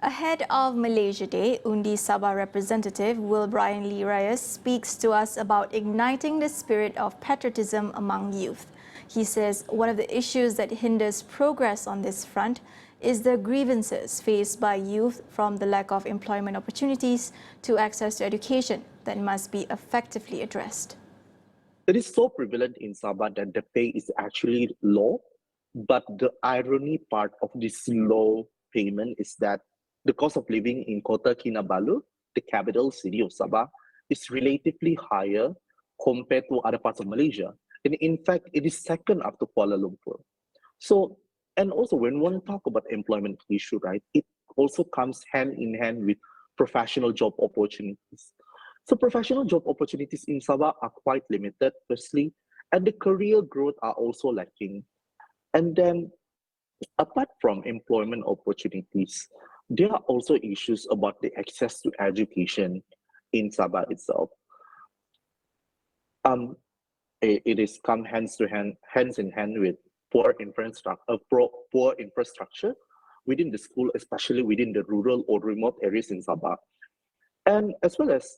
Ahead of Malaysia Day, UndiSabah representative WilbryanLee Reyes speaks to us about igniting the spirit of patriotism among youth. He says one of the issues that hinders progress on this front is the grievances faced by youth, from the lack of employment opportunities to access to education, that must be effectively addressed. It is so prevalent in Sabah that the pay is actually low, but the irony part of this low payment is that the cost of living in Kota Kinabalu, the capital city of Sabah, is relatively higher compared to other parts of Malaysia. And in fact, it is second after Kuala Lumpur. So, and also when one talk about employment issue, right, it also comes hand in hand with professional job opportunities. So professional job opportunities in Sabah are quite limited, firstly, and the career growth are also lacking. And then apart from employment opportunities, there are also issues about the access to education in Sabah itself. It is come hands in hand with poor infrastructure within the school, especially within the rural or remote areas in Sabah. And as well as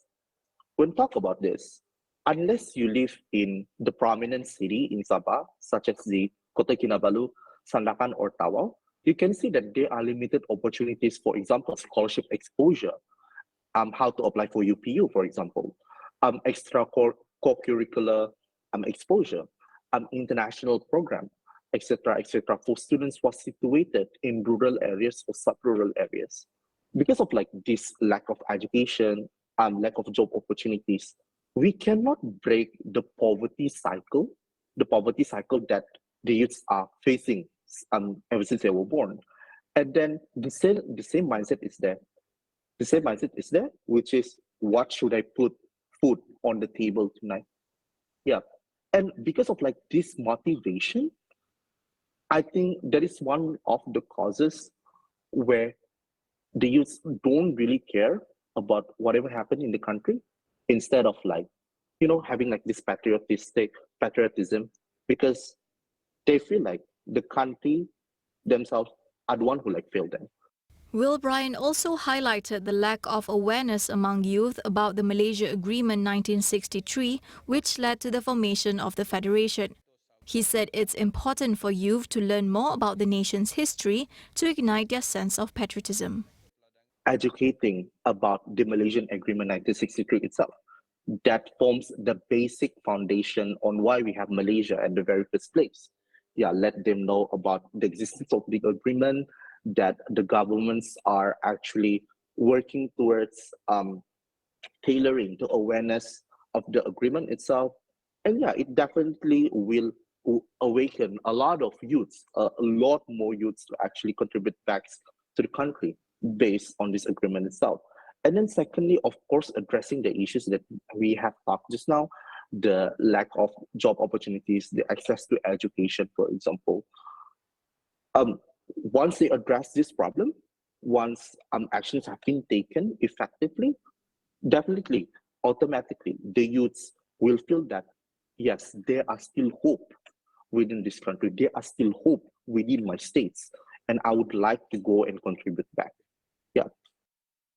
when talk about this, unless you live in the prominent city in Sabah, such as the Kota Kinabalu, Sandakan, or Tawau, you can see that there are limited opportunities, for example, scholarship exposure, how to apply for UPU, for example, extra co-curricular exposure, international program, etc., for students who are situated in rural areas or sub-rural areas. Because of like this lack of education, lack of job opportunities, we cannot break the poverty cycle that the youths are facing ever since they were born. And then the same mindset is there. The same mindset is there, which is, what should I put food on the table tonight? Yeah. And because of like this motivation, I think that is one of the causes where the youths don't really care about whatever happened in the country, instead of like, having like this patriotism, because they feel like the country themselves are the one who like failed them. Wilbryan also highlighted the lack of awareness among youth about the Malaysia Agreement 1963, which led to the formation of the Federation. He said it's important for youth to learn more about the nation's history to ignite their sense of patriotism. Educating about the Malaysian Agreement 1963 itself, that forms the basic foundation on why we have Malaysia at the very first place. Yeah, let them know about the existence of the agreement, that the governments are actually working towards tailoring the awareness of the agreement itself. And yeah, it definitely will awaken a lot of youths, a lot more youths, to actually contribute back to the country based on this agreement itself. And then secondly, of course, addressing the issues that we have talked just now, the lack of job opportunities, the access to education, for example. Once they address this problem, once actions have been taken effectively, definitely, automatically, the youths will feel that, yes, there are still hope within this country. There are still hope within my states. And I would like to go and contribute back.